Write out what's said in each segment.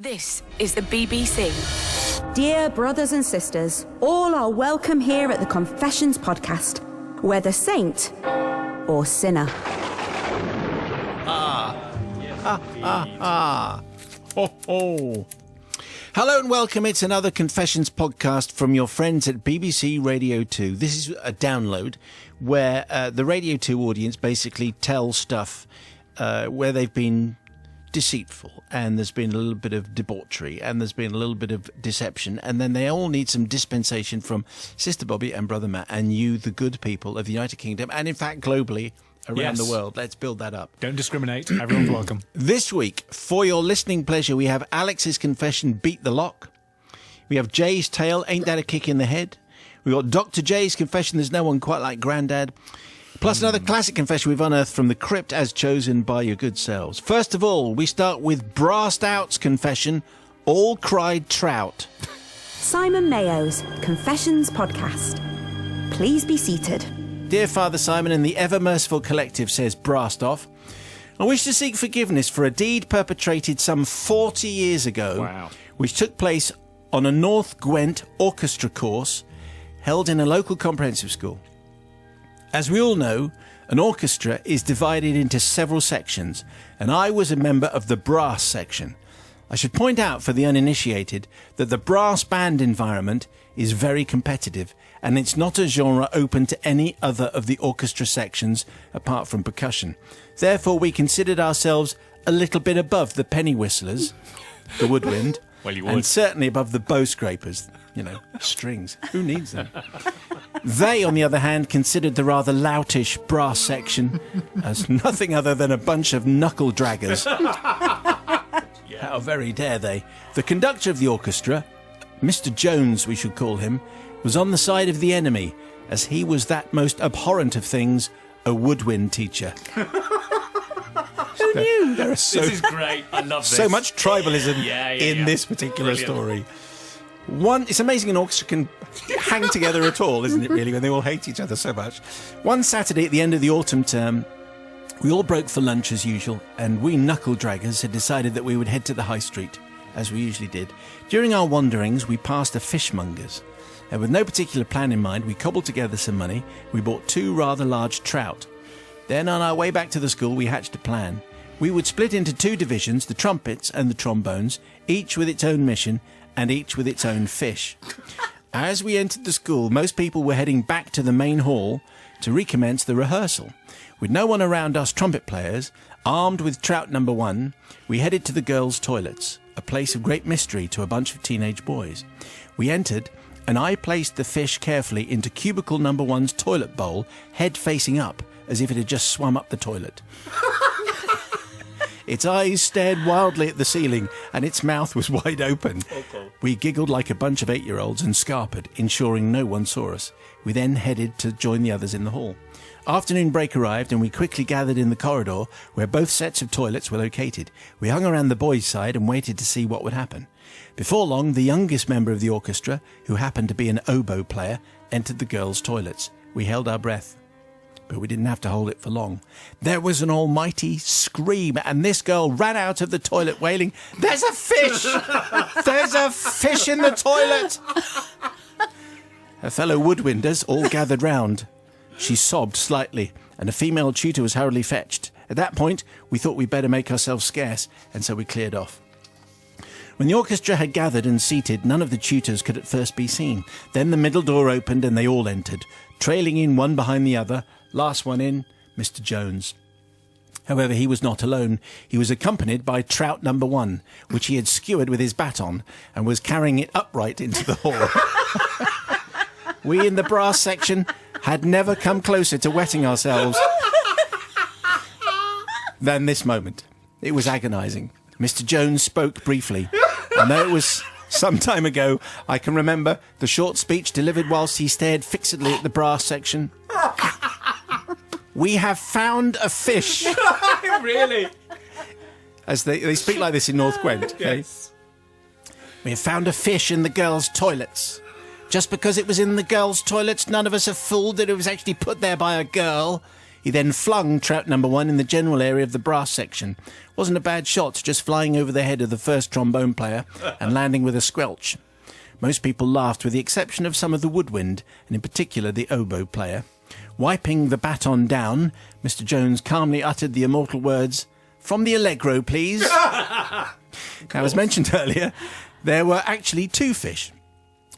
This is the BBC. Dear brothers and sisters, all are welcome here at the Confessions podcast, whether saint or sinner. Ho, ho. Hello and welcome. It's another Confessions podcast from your friends at BBC Radio 2. This is a download where the Radio 2 audience basically tell stuff where they've been deceitful, and there's been a little bit of debauchery, and there's been a little bit of deception, and then they all need some dispensation from Sister Bobby and Brother Matt and you, the good people of the United Kingdom, and in fact globally around the world. Let's build that up. Don't discriminate. Everyone's welcome. This week, for your listening pleasure, we have Alex's confession, Beat the Lock. We have Jay's tale, Ain't That a Kick in the Head? We got Dr. J's confession, There's No One Quite Like Grandad. Plus another classic confession we've unearthed from the crypt as chosen by your good selves. First of all, we start with Brassed Out's confession, All Cried Trout. Simon Mayo's Confessions podcast. Please be seated. Dear Father Simon and the ever-merciful collective, says Brassed Off, I wish to seek forgiveness for a deed perpetrated some 40 years ago, which took place on a North Gwent orchestra course held in a local comprehensive school. As we all know, an orchestra is divided into several sections, and I was a member of the brass section. I should point out for the uninitiated that the brass band environment is very competitive, and it's not a genre open to any other of the orchestra sections apart from percussion. Therefore, we considered ourselves a little bit above the penny whistlers, the woodwind, and certainly above the bow scrapers, strings. Who needs them? They, on the other hand, considered the rather loutish brass section as nothing other than a bunch of knuckle draggers. How very dare they? The conductor of the orchestra, Mr. Jones we should call him, was on the side of the enemy, as he was that most abhorrent of things, a woodwind teacher. Who knew? This is great. I love this. So much tribalism in this particular story. It's amazing an orchestra can hang together at all, isn't it, really, when they all hate each other so much. One Saturday at the end of the autumn term, we all broke for lunch as usual, and we knuckle draggers had decided that we would head to the high street, as we usually did. During our wanderings, we passed a fishmonger's, and with no particular plan in mind, we cobbled together some money. We bought 2 rather large trout. Then, on our way back to the school, we hatched a plan. We would split into 2 divisions, the trumpets and the trombones, each with its own mission, and each with its own fish. As we entered the school, most people were heading back to the main hall to recommence the rehearsal. With no one around us trumpet players, armed with trout number 1, we headed to the girls' toilets, a place of great mystery to a bunch of teenage boys. We entered, and I placed the fish carefully into cubicle number 1's toilet bowl, head facing up, as if it had just swum up the toilet. Its eyes stared wildly at the ceiling, and its mouth was wide open. Okay. We giggled like a bunch of 8-year-olds and scarpered, ensuring no one saw us. We then headed to join the others in the hall. Afternoon break arrived, and we quickly gathered in the corridor where both sets of toilets were located. We hung around the boys' side and waited to see what would happen. Before long, the youngest member of the orchestra, who happened to be an oboe player, entered the girls' toilets. We held our breath, but we didn't have to hold it for long. There was an almighty scream, and this girl ran out of the toilet wailing, "There's a fish! There's a fish in the toilet!" Her fellow woodwinders all gathered round. She sobbed slightly, and a female tutor was hurriedly fetched. At that point, we thought we'd better make ourselves scarce, and so we cleared off. When the orchestra had gathered and seated, none of the tutors could at first be seen. Then the middle door opened, and they all entered, trailing in one behind the other. Last one in, Mr. Jones. However, he was not alone. He was accompanied by trout number 1, which he had skewered with his baton and was carrying it upright into the hall. We in the brass section had never come closer to wetting ourselves than this moment. It was agonising. Mr. Jones spoke briefly, and though it was some time ago, I can remember the short speech delivered whilst he stared fixedly at the brass section. "We have found a fish." Really? As they speak like this in North Gwent. Okay? Yes. "We have found a fish in the girls' toilets. Just because it was in the girls' toilets, none of us are fooled that it was actually put there by a girl. He then flung trout number 1 in the general area of the brass section. Wasn't a bad shot, just flying over the head of the first trombone player and landing with a squelch. Most people laughed, with the exception of some of the woodwind, and in particular the oboe player. Wiping the baton down, Mr. Jones calmly uttered the immortal words, "From the Allegro, please." Now, as mentioned earlier, there were actually 2 fish.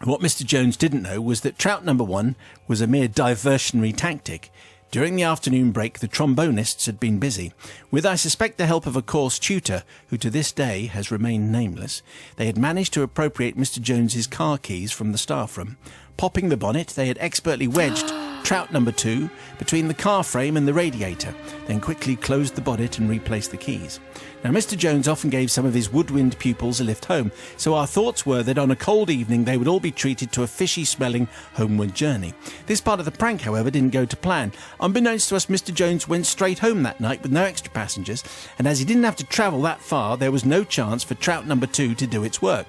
What Mr. Jones didn't know was that trout number 1 was a mere diversionary tactic. During the afternoon break, the trombonists had been busy. With, I suspect, the help of a coarse tutor, who to this day has remained nameless, they had managed to appropriate Mr. Jones's car keys from the staff room. Popping the bonnet, they had expertly wedged trout number 2 between the car frame and the radiator, then quickly closed the bonnet and replaced the keys. Now, Mr. Jones often gave some of his woodwind pupils a lift home, so our thoughts were that on a cold evening they would all be treated to a fishy-smelling homeward journey. This part of the prank, however, didn't go to plan. Unbeknownst to us, Mr. Jones went straight home that night with no extra passengers, and as he didn't have to travel that far, there was no chance for trout number 2 to do its work.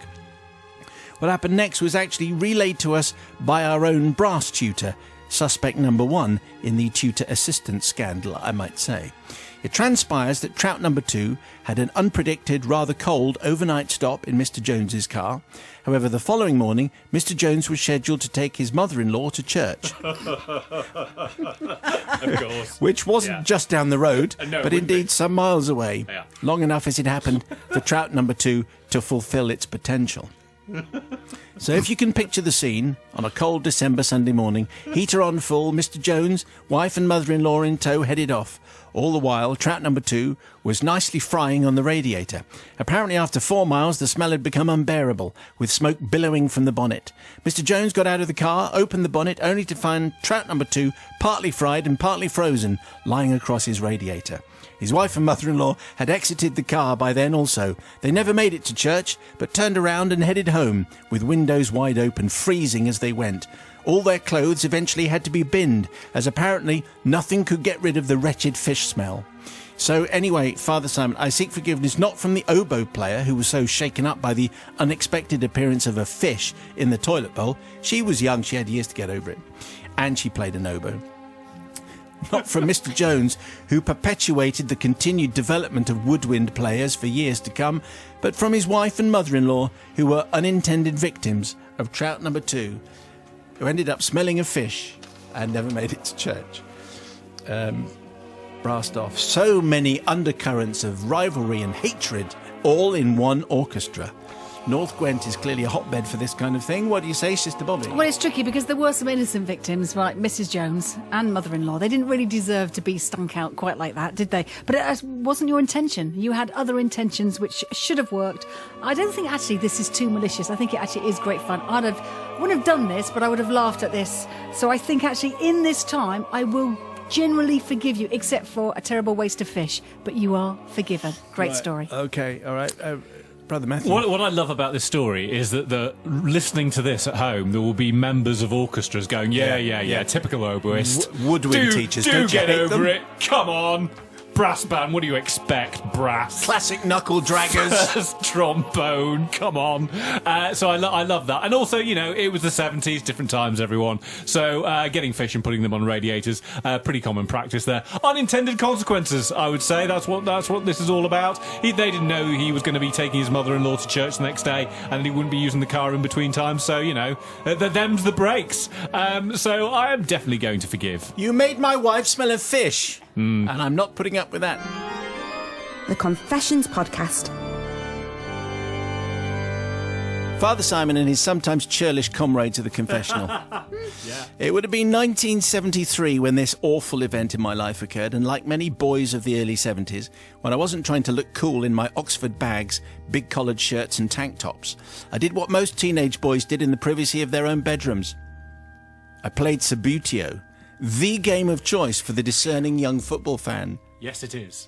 What happened next was actually relayed to us by our own brass tutor, suspect number 1 in the tutor assistant scandal, I might say. It transpires that trout number 2 had an unpredicted, rather cold overnight stop in Mr. Jones's car. However, the following morning, Mr. Jones was scheduled to take his mother-in-law to church. Of course. Which wasn't just down the road, No, but indeed some miles away. Yeah. Long enough, as it happened, for trout number 2 to fulfil its potential. So if you can picture the scene, on a cold December Sunday morning, heater on full, Mr. Jones, wife and mother-in-law in tow, headed off. All the while, trout number 2 was nicely frying on the radiator. Apparently after 4 miles, the smell had become unbearable, with smoke billowing from the bonnet. Mr. Jones got out of the car, opened the bonnet, only to find trout number 2 partly fried and partly frozen, lying across his radiator. His wife and mother-in-law had exited the car by then also. They never made it to church, but turned around and headed home, with windows wide open, freezing as they went. All their clothes eventually had to be binned, as apparently nothing could get rid of the wretched fish smell. So anyway, Father Simon, I seek forgiveness not from the oboe player who was so shaken up by the unexpected appearance of a fish in the toilet bowl. She was young, she had years to get over it. And she played an oboe. Not from Mr. Jones, who perpetuated the continued development of woodwind players for years to come, but from his wife and mother-in-law, who were unintended victims of trout number 2, who ended up smelling of fish and never made it to church. Brassed off. So many undercurrents of rivalry and hatred, all in one orchestra. North Gwent is clearly a hotbed for this kind of thing. What do you say, Sister Bobby? Well, it's tricky because there were some innocent victims, like Mrs. Jones and mother-in-law. They didn't really deserve to be stunk out quite like that, did they? But it wasn't your intention. You had other intentions which should have worked. I don't think actually this is too malicious. I think it actually is great fun. Wouldn't have done this, but I would have laughed at this. So I think actually in this time I will generally forgive you, except for a terrible waste of fish. But you are forgiven. Great story. Okay, all right. Brother Matthew. What I love about this story is that listening to this at home, there will be members of orchestras going, yeah, typical oboist. Woodwind teachers, do don't you get hate over them? it. Come on. Brass band, what do you expect? Brass. Classic knuckle draggers. First trombone, come on. So I love that. And also, it was the 70s, different times, everyone. So getting fish and putting them on radiators, pretty common practice there. Unintended consequences, I would say. That's what this is all about. They didn't know he was going to be taking his mother-in-law to church the next day, and he wouldn't be using the car in between times. So, them's the breaks. So I am definitely going to forgive. You made my wife smell of fish. And I'm not putting up with that. The Confessions Podcast. Father Simon and his sometimes churlish comrades of the confessional. It would have been 1973 when this awful event in my life occurred, and like many boys of the early 70s, when I wasn't trying to look cool in my Oxford bags, big collared shirts and tank tops, I did what most teenage boys did in the privacy of their own bedrooms. I played Sabutio, the game of choice for the discerning young football fan. Yes, it is.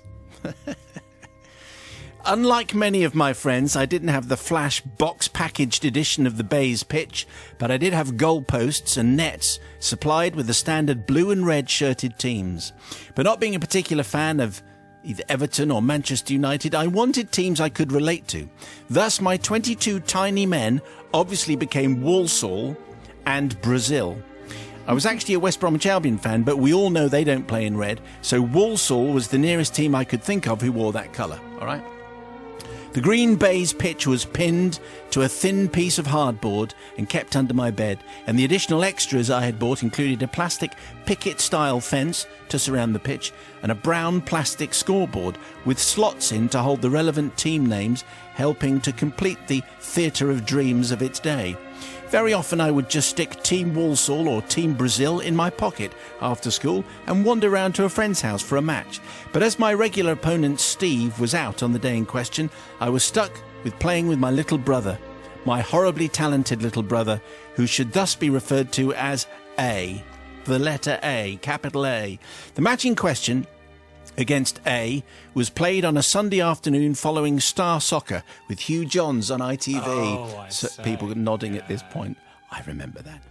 Unlike many of my friends, I didn't have the flash box-packaged edition of the Bays pitch, but I did have goalposts and nets supplied with the standard blue and red shirted teams. But not being a particular fan of either Everton or Manchester United, I wanted teams I could relate to. Thus, my 22 tiny men obviously became Walsall and Brazil. I was actually a West Bromwich Albion fan, but we all know they don't play in red, so Walsall was the nearest team I could think of who wore that colour, all right? The green baize pitch was pinned to a thin piece of hardboard and kept under my bed, and the additional extras I had bought included a plastic picket-style fence to surround the pitch and a brown plastic scoreboard with slots in to hold the relevant team names, helping to complete the theatre of dreams of its day. Very often I would just stick Team Walsall or Team Brazil in my pocket after school and wander round to a friend's house for a match. But as my regular opponent Steve was out on the day in question, I was stuck with playing with my little brother, my horribly talented little brother, who should thus be referred to as A. The letter A, capital A. The match in question against A was played on a Sunday afternoon following Star Soccer with Hugh Johns on ITV. Oh, People nodding at this point. I remember that.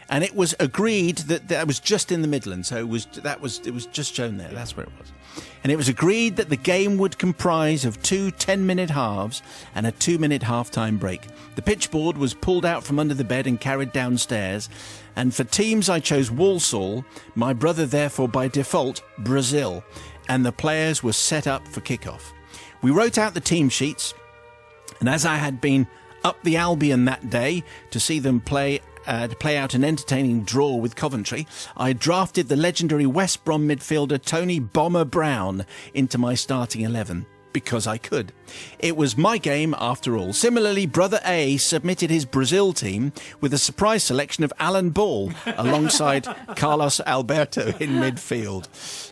And it was agreed that was just in the Midlands, so it was just shown there. That's where it was. And it was agreed that the game would comprise of 2 10-minute halves and a 2-minute half-time break. The pitchboard was pulled out from under the bed and carried downstairs. And for teams I chose Walsall, my brother therefore by default Brazil, and the players were set up for kickoff. We wrote out the team sheets, and as I had been up the Albion that day to see them play out an entertaining draw with Coventry, I drafted the legendary West Brom midfielder Tony Bomber Brown into my starting 11. Because I could. It was my game after all. Similarly, Brother A submitted his Brazil team with a surprise selection of Alan Ball alongside Carlos Alberto in midfield.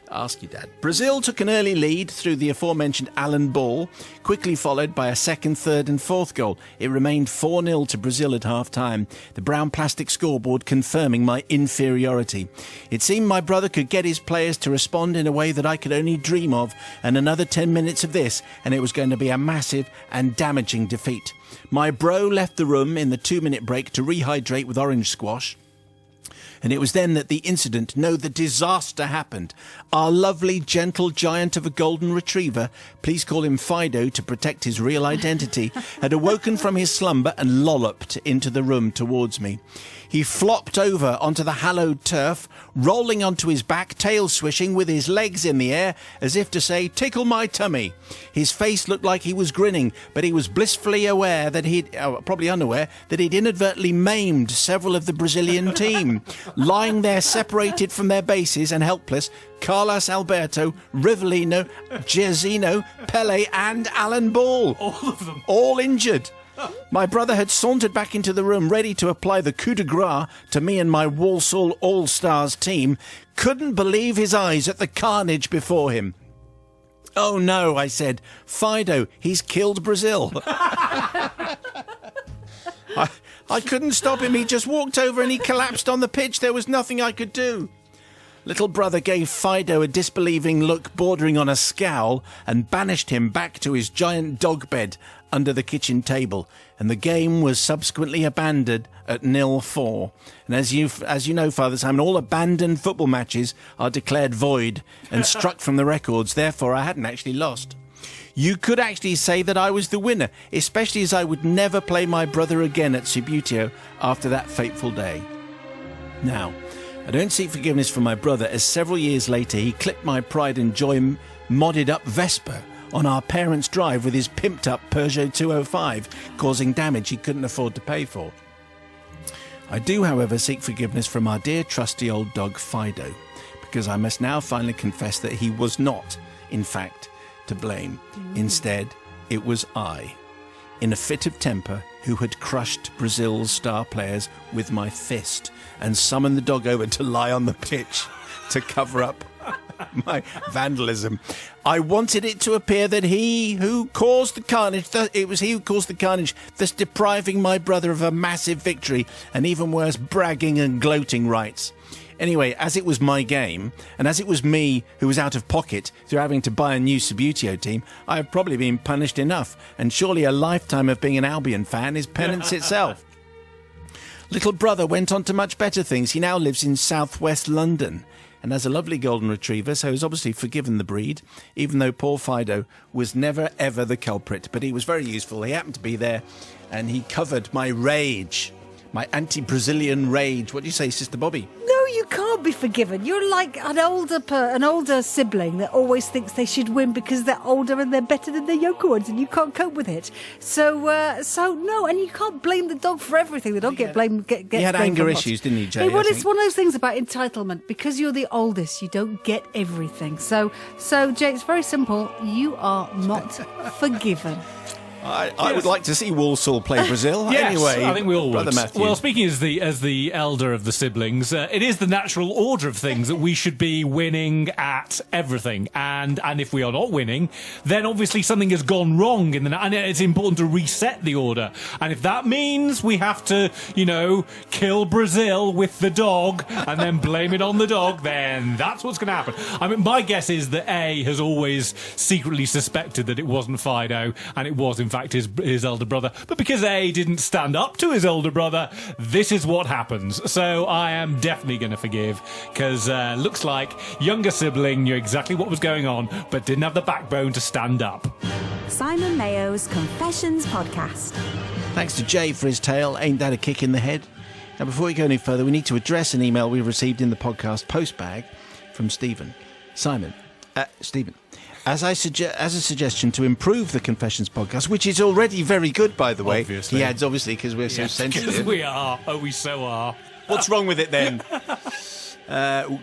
Ask your dad. Brazil took an early lead through the aforementioned Alan Ball, quickly followed by a second, third and fourth goal. It remained 4-0 to Brazil at half-time, the brown plastic scoreboard confirming my inferiority. It seemed my brother could get his players to respond in a way that I could only dream of, and another 10 minutes of this, and it was going to be a massive and damaging defeat. My bro left the room in the 2-minute break to rehydrate with orange squash. And it was then that the disaster happened. Our lovely, gentle giant of a golden retriever, please call him Fido to protect his real identity, had awoken from his slumber and lolloped into the room towards me. He flopped over onto the hallowed turf, rolling onto his back, tail swishing with his legs in the air, as if to say, "Tickle my tummy." His face looked like he was grinning, but he was blissfully aware that probably unaware, that he'd inadvertently maimed several of the Brazilian team. Lying there separated from their bases and helpless, Carlos Alberto, Rivellino, Giazino, Pele and Alan Ball. All of them. All injured. My brother had sauntered back into the room, ready to apply the coup de grace to me and my Walsall All-Stars team. Couldn't believe his eyes at the carnage before him. "Oh no," I said. "Fido, he's killed Brazil." I couldn't stop him. He just walked over and he collapsed on the pitch. There was nothing I could do. Little brother gave Fido a disbelieving look bordering on a scowl and banished him back to his giant dog bed under the kitchen table, and the game was subsequently abandoned at 0-4. And as you know, Father Simon, all abandoned football matches are declared void and struck from the records. Therefore, I hadn't actually lost. You could actually say that I was the winner, especially as I would never play my brother again at Subbuteo after that fateful day. Now, I don't seek forgiveness from my brother, as several years later he clipped my pride and joy modded up Vespa on our parents' drive with his pimped up Peugeot 205, causing damage he couldn't afford to pay for. I do, however, seek forgiveness from our dear trusty old dog Fido, because I must now finally confess that he was not, in fact, to blame. Instead, it was I, in a fit of temper, who had crushed Brazil's star players with my fist and summoned the dog over to lie on the pitch to cover up my vandalism. I wanted it to appear that he who caused the carnage, thus depriving my brother of a massive victory, and even worse, bragging and gloating rights. Anyway, as it was my game, and as it was me who was out of pocket through having to buy a new Subbuteo team, I have probably been punished enough, and surely a lifetime of being an Albion fan is penance itself. Little brother went on to much better things. He now lives in southwest London and has a lovely golden retriever, so he's obviously forgiven the breed, even though poor Fido was never, ever the culprit. But he was very useful. He happened to be there, and he covered my rage, my anti-Brazilian rage. What do you say, Sister Bobby? No, you can't be forgiven. You're like an older sibling that always thinks they should win because they're older and they're better than their younger ones, and you can't cope with it. So no, and you can't blame the dog for everything. The dog gets blamed. He had anger issues, didn't he, Jay? Well, it's one of those things about entitlement. Because you're the oldest, you don't get everything. So Jay, it's very simple. You are not forgiven. I would like to see Walsall play Brazil. Yes, anyway, I think we all would. Brother Matthew. Well, speaking as the elder of the siblings, it is the natural order of things that we should be winning at everything. And if we are not winning, then obviously something has gone wrong and it's important to reset the order. And if that means we have to, kill Brazil with the dog and then blame it on the dog, then that's what's going to happen. I mean, my guess is that A has always secretly suspected that it wasn't Fido and it was in fact his elder brother, but because A didn't stand up to his older brother, this is what happens. So I am definitely going to forgive, because looks like younger sibling knew exactly what was going on but didn't have the backbone to stand up. Simon Mayo's Confessions podcast. Thanks to Jay for his tale. Ain't that a kick in the head? Now, before we go any further, we need to address an email we received in the podcast postbag from Stephen. Stephen, as a suggestion to improve the Confessions podcast, which is already very good, by the way. Obviously. He adds, obviously, because we're so sensitive. Because we are. Oh, we so are. What's wrong with it then?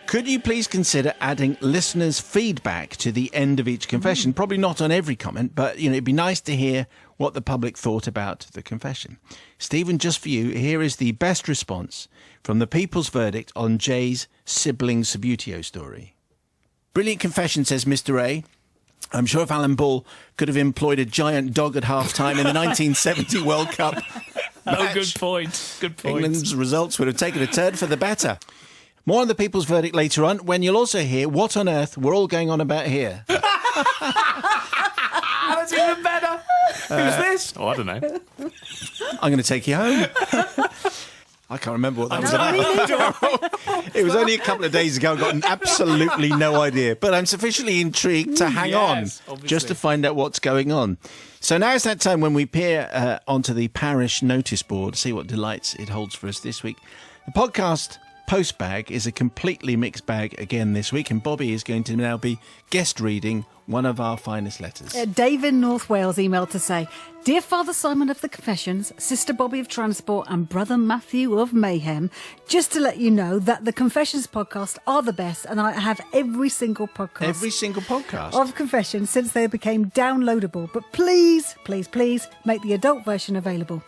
Could you please consider adding listeners' feedback to the end of each confession? Probably not on every comment, but it'd be nice to hear what the public thought about the confession. Stephen, just for you, here is the best response from the people's verdict on Jay's sibling Subbuteo story. Brilliant confession, says Mr. A. I'm sure if Alan Ball could have employed a giant dog at half-time in the 1970 World Cup match, good point. England's results would have taken a turn for the better. More on the people's verdict later on, when you'll also hear what on earth we're all going on about here. That's even better. Who's this? Oh, I don't know. I'm going to take you home. I can't remember what that was about. It was only a couple of days ago. I got absolutely no idea. But I'm sufficiently intrigued to hang on obviously. just to find out what's going on. So now is that time when we peer onto the parish notice board, see what delights it holds for us this week. The podcast postbag is a completely mixed bag again this week, and Bobby is going to now be guest reading one of our finest letters. Dave in North Wales emailed to say, Dear Father Simon of the Confessions, Sister Bobby of Transport and Brother Matthew of Mayhem, just to let you know that the Confessions podcast are the best, and I have every single podcast. Every single podcast? Of Confessions since they became downloadable. But please, please, please make the adult version available.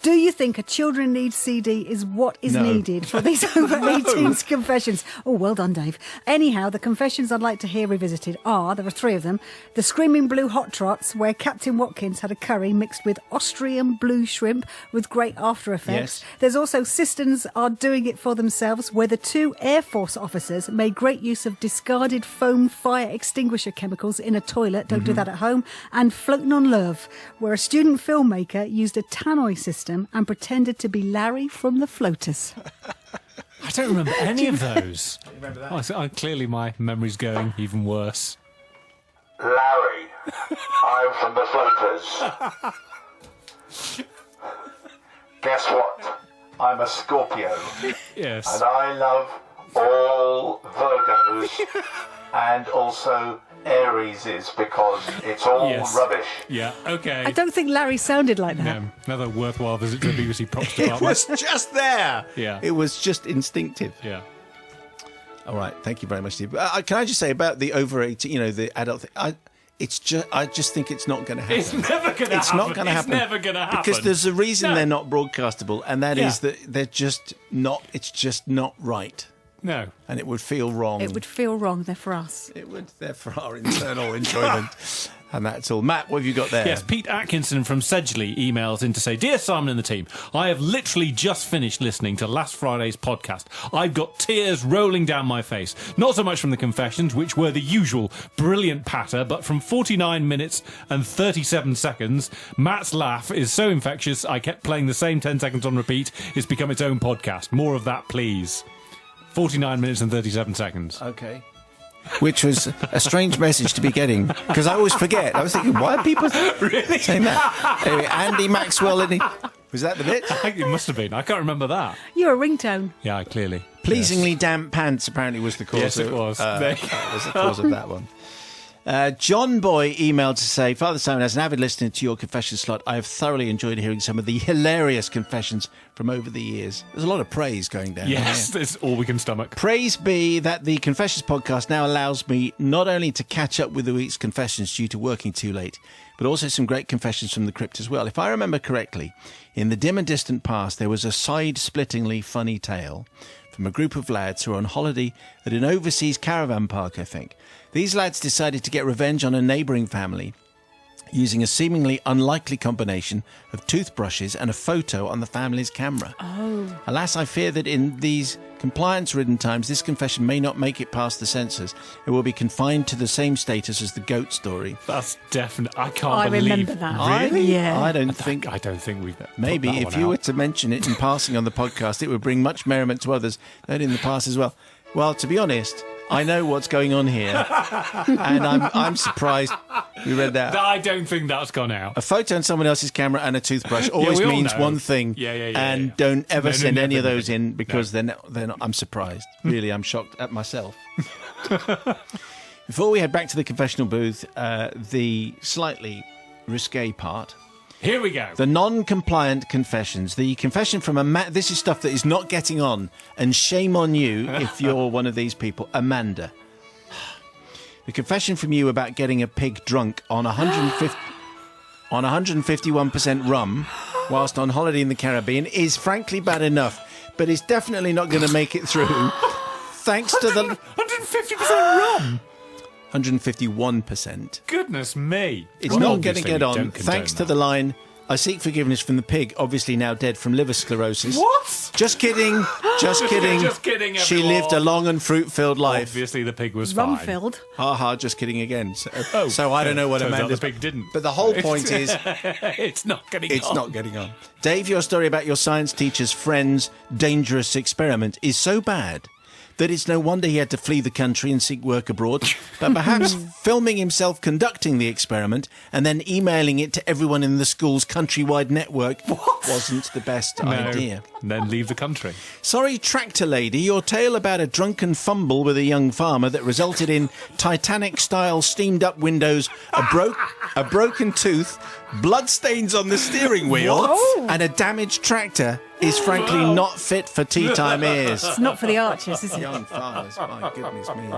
Do you think a Children Need CD is what is needed for these over 18s confessions? Oh, well done, Dave. Anyhow, the confessions I'd like to hear revisited are, there are three of them, the Screaming Blue Hot Trots, where Captain Watkins had a curry mixed with Austrian blue shrimp with great after effects. Yes. There's also Sisters Are Doing It For Themselves, where the two Air Force officers made great use of discarded foam fire extinguisher chemicals in a toilet. Don't do that at home. And Floating on Love, where a student filmmaker used a tannoy system and pretended to be Larry from the Floaters. I don't remember any of those. Remember that? Clearly my memory's going even worse. Larry, I'm from the Floaters. Guess what? I'm a Scorpio. Yes. And I love all Virgos and also Arieses because it's all rubbish. Yeah, okay. I don't think Larry sounded like that. No, another worthwhile visit to the BBC Props It department. was just there. Yeah. It was just instinctive. Yeah. All right. Thank you very much, Steve. Can I just say about the over 18, the adult thing? I just think it's not going to happen. It's never going to happen. It's not going to happen. It's never going to happen. Because there's a reason they're not broadcastable, and that is that they're just not. It's just not right. No. And it would feel wrong. It would feel wrong. They're for us. It would. They're for our internal enjoyment. And that's all. Matt, what have you got there? Yes, Pete Atkinson from Sedgley emails in to say, Dear Simon and the team, I have literally just finished listening to last Friday's podcast. I've got tears rolling down my face. Not so much from the confessions, which were the usual brilliant patter, but from 49 minutes and 37 seconds, Matt's laugh is so infectious, I kept playing the same 10 seconds on repeat. It's become its own podcast. More of that, please. 49 minutes and 37 seconds. Okay. Which was a strange message to be getting, because I always forget. I was thinking, why are people saying that? Anyway, Andy Maxwell, Was that the bit? I think it must have been. I can't remember that. You're a ringtone. Yeah, clearly. Pleasingly damp pants apparently was the cause. Yes, it was. That was the cause of that one. John Boy emailed to say, Father Simon, as an avid listener to your confession slot, I have thoroughly enjoyed hearing some of the hilarious confessions from over the years. There's a lot of praise going down. Yes, that's all we can stomach. Praise be that the Confessions podcast now allows me not only to catch up with the week's confessions due to working too late, but also some great confessions from the crypt as well. If I remember correctly, in the dim and distant past, there was a side-splittingly funny tale from a group of lads who were on holiday at an overseas caravan park, I think. These lads decided to get revenge on a neighbouring family using a seemingly unlikely combination of toothbrushes and a photo on the family's camera. Oh. Alas, I fear that in these compliance-ridden times, this confession may not make it past the censors. It will be confined to the same status as the goat story. That's definite. I can't I believe. remember that. Really? Yeah. I don't think we've. maybe put that if one you out. were to mention it in passing on the podcast, it would bring much merriment to others, and in the past as well. Well, to be honest, I know what's going on here, and I'm surprised we read that. I don't think that's gone out. A photo on someone else's camera and a toothbrush always we all means know. one thing. And don't ever send any of those in because then I'm surprised. Really, I'm shocked at myself. Before we head back to the confessional booth, the slightly risque part. Here we go. The non-compliant confessions. The confession from this is stuff that is not getting on, and shame on you if you're one of these people. Amanda. The confession from you about getting a pig drunk on 151% rum whilst on holiday in the Caribbean is frankly bad enough, but it's definitely not going to make it through. Thanks to the 150% rum. 151%. Goodness me. It's not going to get on, thanks to the line, I seek forgiveness from the pig, obviously now dead from liver sclerosis. What? Just kidding. Just kidding. Just kidding, She everyone. lived a long and fruit-filled life. Obviously, the pig was fine. Rum-filled. Ha ha, just kidding again. So I don't know what turns out Amanda's... the pig didn't. But the whole point is... It's not getting on. It's not getting on. Dave, your story about your science teacher's friend's dangerous experiment is so bad that it's no wonder he had to flee the country and seek work abroad. But perhaps filming himself conducting the experiment and then emailing it to everyone in the school's countrywide network wasn't the best idea. And then leave the country. Sorry, tractor lady, your tale about a drunken fumble with a young farmer that resulted in Titanic-style steamed-up windows, a broken tooth, bloodstains on the steering wheel, and a damaged tractor is frankly not fit for tea-time ears. It's not for the archers, is it? Young farmers, my goodness me.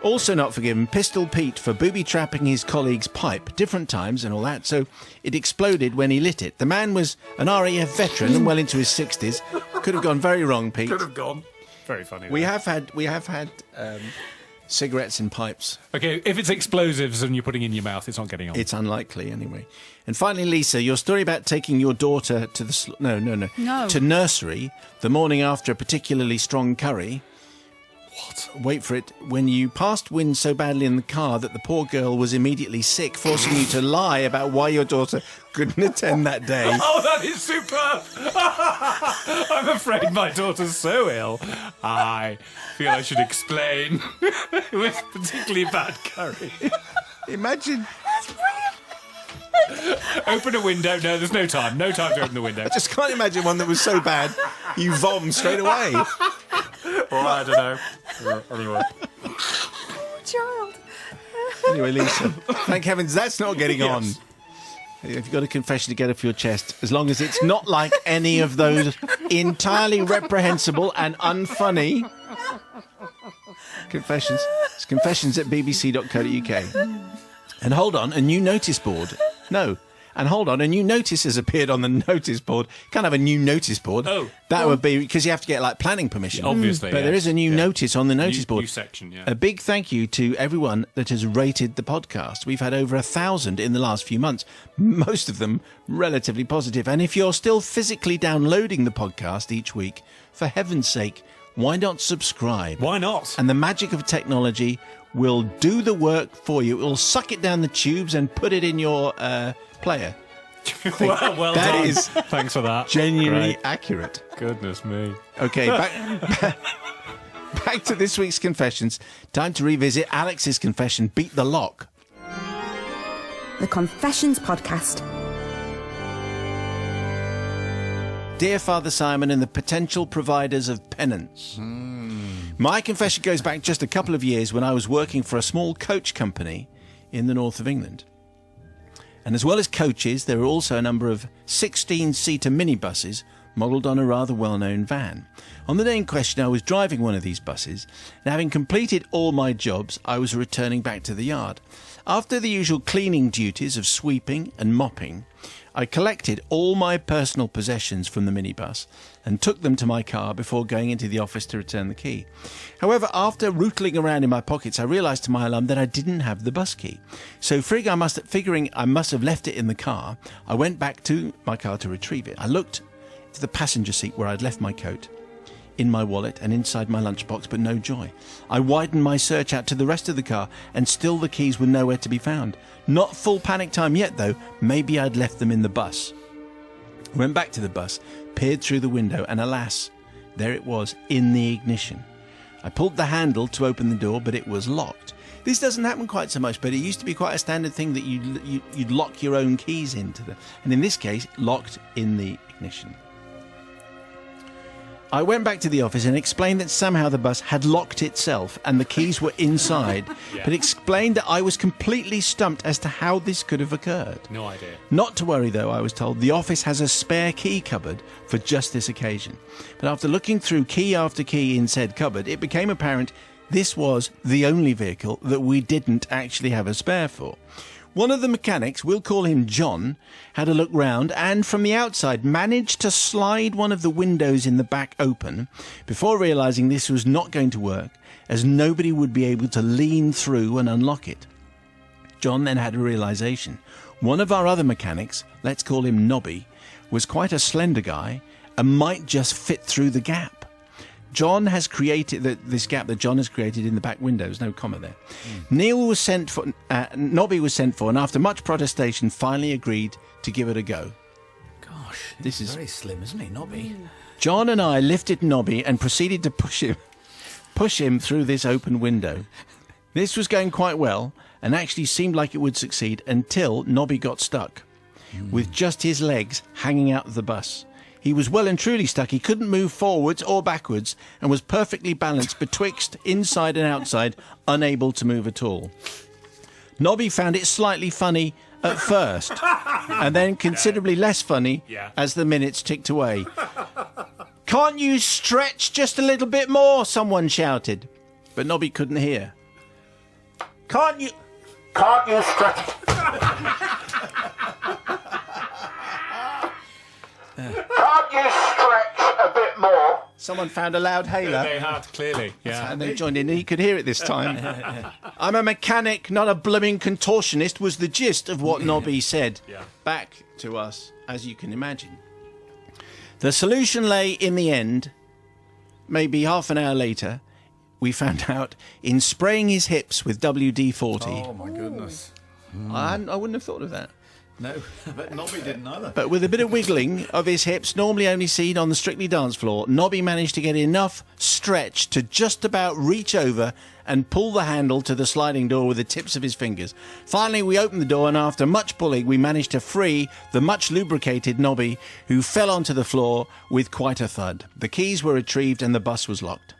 Also not forgiven, Pistol Pete for booby-trapping his colleague's pipe, different times and all that, so it exploded when he lit it. The man was an RAF veteran and well into his 60s. Could have gone very wrong, Pete. Could have gone. Very funny. We have had cigarettes in pipes. Okay, if it's explosives and you're putting in your mouth, it's not getting on. It's unlikely, anyway. And finally, Lisa, your story about taking your daughter to the... No. To nursery the morning after a particularly strong curry. What? Wait for it. When you passed wind so badly in the car that the poor girl was immediately sick, forcing you to lie about why your daughter couldn't attend that day. Oh, that is superb! I'm afraid my daughter's so ill. I feel I should explain. It was particularly bad curry. Imagine... Open a window. No, there's no time. No time to open the window. I just can't imagine one that was so bad you vom straight away. Well, I don't know. Anyway. Child. Anyway, Lisa, thank heavens that's not getting on. If you've got a confession to get off your chest, as long as it's not like any of those entirely reprehensible and unfunny confessions. It's confessions@bbc.co.uk. And hold on, a new notice board. No. And hold on, a new notice has appeared on the notice board. Can't have a new notice board. Oh. That would be because you have to get like planning permission. Obviously. But there is a new notice on the notice board. New section, yeah. A big thank you to everyone that has rated the podcast. We've had over 1,000 in the last few months, most of them relatively positive. And if you're still physically downloading the podcast each week, for heaven's sake, why not subscribe? Why not? And the magic of technology will do the work for you. It will suck it down the tubes and put it in your player. well That done. is Thanks for that. genuinely Great. accurate. Goodness me. Okay, back to this week's confessions. Time to revisit Alex's confession, Beat the Lock. The Confessions Podcast. Dear Father Simon and the potential providers of penance. My confession goes back just a couple of years when I was working for a small coach company in the north of England. And as well as coaches, there were also a number of 16-seater minibuses modelled on a rather well-known van. On the day in question, I was driving one of these buses, and having completed all my jobs, I was returning back to the yard. After the usual cleaning duties of sweeping and mopping, I collected all my personal possessions from the minibus and took them to my car before going into the office to return the key. However, after rootling around in my pockets, I realised to my alarm that I didn't have the bus key. So figuring I must have left it in the car, I went back to my car to retrieve it. I looked to the passenger seat where I'd left my coat, in my wallet and inside my lunchbox, but no joy. I widened my search out to the rest of the car, and still the keys were nowhere to be found. Not full panic time yet, though. Maybe I'd left them in the bus. I went back to the bus, peered through the window, and alas, there it was, in the ignition. I pulled the handle to open the door, but it was locked. This doesn't happen quite so much, but it used to be quite a standard thing that you'd lock your own keys into them. And in this case, locked in the ignition. I went back to the office and explained that somehow the bus had locked itself and the keys were inside, but explained that I was completely stumped as to how this could have occurred. No idea. Not to worry, though, I was told. The office has a spare key cupboard for just this occasion. But after looking through key after key in said cupboard, it became apparent this was the only vehicle that we didn't actually have a spare for. One of the mechanics, we'll call him John, had a look round and from the outside managed to slide one of the windows in the back open before realising this was not going to work, as nobody would be able to lean through and unlock it. John then had a realisation. One of our other mechanics, let's call him Nobby, was quite a slender guy and might just fit through the gap. John has created this gap that John has created in the back windows. No comma there. Nobby was sent for, and after much protestation, finally agreed to give it a go. Gosh, This he's is- very slim, isn't he, Nobby? John and I lifted Nobby and proceeded to push him through this open window. This was going quite well, and actually seemed like it would succeed until Nobby got stuck, with just his legs hanging out of the bus. He was well and truly stuck. He couldn't move forwards or backwards and was perfectly balanced betwixt inside and outside, unable to move at all. Nobby found it slightly funny at first, and then considerably less funny as the minutes ticked away. "Can't you stretch just a little bit more?" someone shouted. But Nobby couldn't hear. Can't you stretch? Can't you stretch a bit more? Someone found a loud hailer. They had, clearly. Yeah. And they joined in, and he could hear it this time. "I'm a mechanic, not a blooming contortionist," was the gist of what Nobby said back to us, as you can imagine. The solution lay in the end, maybe half an hour later, we found out, in spraying his hips with WD-40. Oh, my goodness. I wouldn't have thought of that. No, but Nobby didn't either. But with a bit of wiggling of his hips, normally only seen on the Strictly dance floor, Nobby managed to get enough stretch to just about reach over and pull the handle to the sliding door with the tips of his fingers. Finally, we opened the door, and after much pulling, we managed to free the much lubricated Nobby, who fell onto the floor with quite a thud. The keys were retrieved and the bus was locked.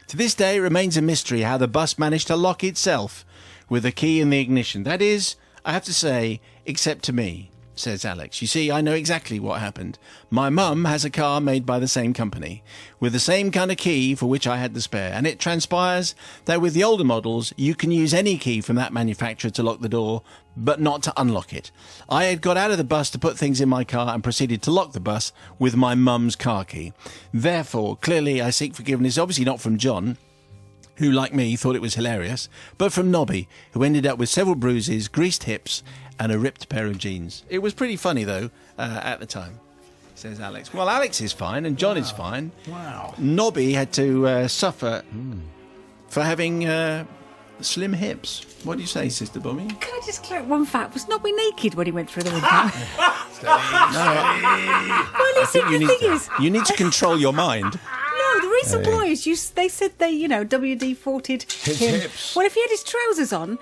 To this day, it remains a mystery how the bus managed to lock itself with the key in the ignition. That is, I have to say, except to me, says Alex. You see, I know exactly what happened. My mum has a car made by the same company, with the same kind of key for which I had the spare, and it transpires that with the older models, you can use any key from that manufacturer to lock the door, but not to unlock it. I had got out of the bus to put things in my car and proceeded to lock the bus with my mum's car key. Therefore, clearly I seek forgiveness, obviously not from John, who, like me, thought it was hilarious, but from Nobby, who ended up with several bruises, greased hips, and a ripped pair of jeans. It was pretty funny, though, at the time, says Alex. Well, Alex is fine, and John is fine. Wow. Nobby had to suffer for having slim hips. What do you say, Sister Bummy? Can I just clear up one fact? Was Nobby naked when he went through the window? Well, listen, the thing is... You need to control your mind. No, the reason why is they said they, WD-40'd His him. hips. Well, if he had his trousers on,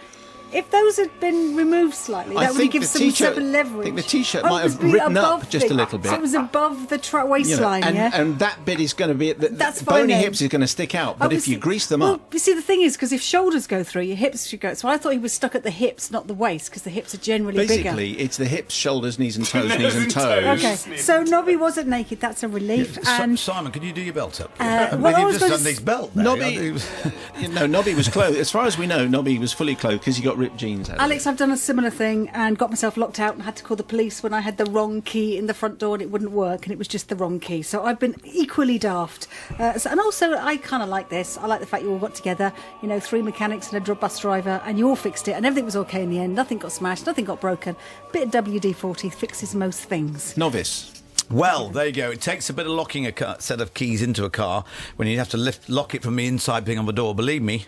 If those had been removed slightly, that would give some sort of leverage. I think the T-shirt Oh, might it was have written up above just the- a little bit. So it was above the waistline, and, yeah? and that bit is going to be That's the fine bony then. hips is going to stick out. But if you grease them well, up, you see, the thing is, because if shoulders go through, your hips should go. So I thought he was stuck at the hips, not the waist, because the hips are generally bigger. basically it's the hips, shoulders, knees and toes, knees and toes. Okay, so Nobby wasn't naked. That's a relief. And Simon, can you do your belt up? well, Well, I you've was just gonna done this belt now. Nobby, Nobby was clothed. As far as we know, Nobby was fully clothed because he got ripped jeans out of Alex, I've done a similar thing and got myself locked out and had to call the police when I had the wrong key in the front door and it wouldn't work and it was just the wrong key. So I've been equally daft. And also, I kind of like this. I like the fact you all got together, 3 mechanics and a bus driver, and you all fixed it and everything was okay in the end. Nothing got smashed, nothing got broken. Bit of WD-40 fixes most things. Novice. Well, there you go. It takes a bit of locking a set of keys into a car when you have to lock it from the inside being on the door. Believe me,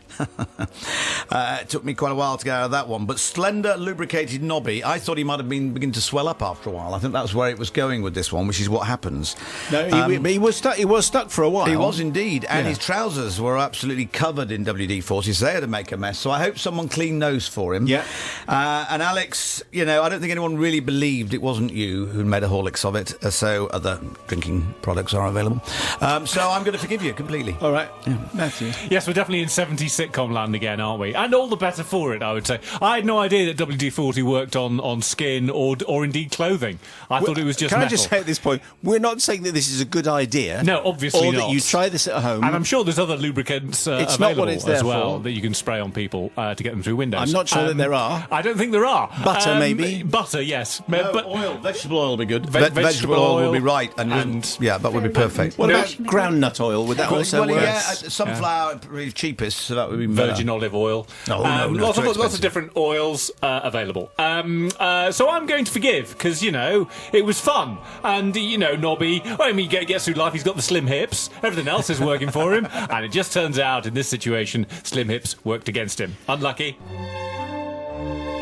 it took me quite a while to get out of that one. But slender, lubricated Nobby, I thought he might have been beginning to swell up after a while. I think that was where it was going with this one, which is what happens. No, he was stuck. He was stuck for a while. He was indeed, and his trousers were absolutely covered in WD-40, so they had to make a mess. So I hope someone cleaned those for him. Yeah. And Alex, I don't think anyone really believed it wasn't you who made a Horlicks of it. So other drinking products are available. So I'm going to forgive you completely. All right, Matthew. Yes, we're definitely in 70s sitcom land again, aren't we? And all the better for it, I would say. I had no idea that WD-40 worked on skin or indeed clothing. I thought it was just Can metal. I just say at this point, we're not saying that this is a good idea. No, obviously or not. that you try this at home. And I'm sure there's other lubricants It's not available what it's there as well for. that you can spray on people to get them through windows. I'm not sure that there are. I don't think there are. Butter, maybe? Butter, yes. No, but oil, vegetable oil will be good. Vegetable oil oil will be right, and yeah, that would be perfect. What about groundnut oil? Would that also work? Yeah, sunflower probably cheapest, so that would be better. Virgin olive oil. No, no, lots too of expensive. different oils available. So I'm going to forgive because it was fun, and Nobby. He gets through life. He's got the slim hips. Everything else is working for him, and it just turns out in this situation, slim hips worked against him. Unlucky.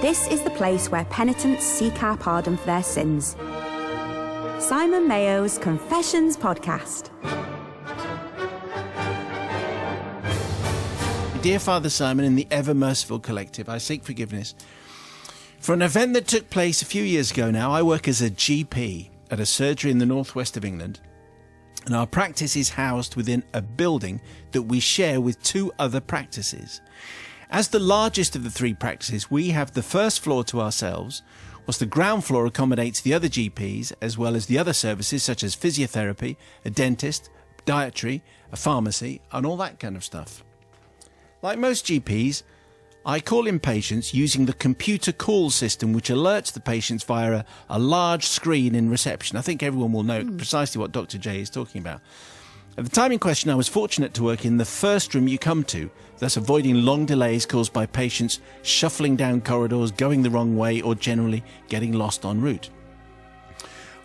This is the place where penitents seek our pardon for their sins. Simon Mayo's Confessions Podcast. Dear Father Simon, in the Ever Merciful Collective, I seek forgiveness for an event that took place a few years ago now. I work as a GP at a surgery in the northwest of England, and our practice is housed within a building that we share with 2 other practices. As the largest of the 3 practices, we have the first floor to ourselves, whilst the ground floor accommodates the other GPs, as well as the other services such as physiotherapy, a dentist, dietary, a pharmacy, and all that kind of stuff. Like most GPs, I call in patients using the computer call system, which alerts the patients via a large screen in reception. I think everyone will know precisely what Dr. J is talking about. At the time in question, I was fortunate to work in the first room you come to, thus avoiding long delays caused by patients shuffling down corridors, going the wrong way, or generally getting lost en route.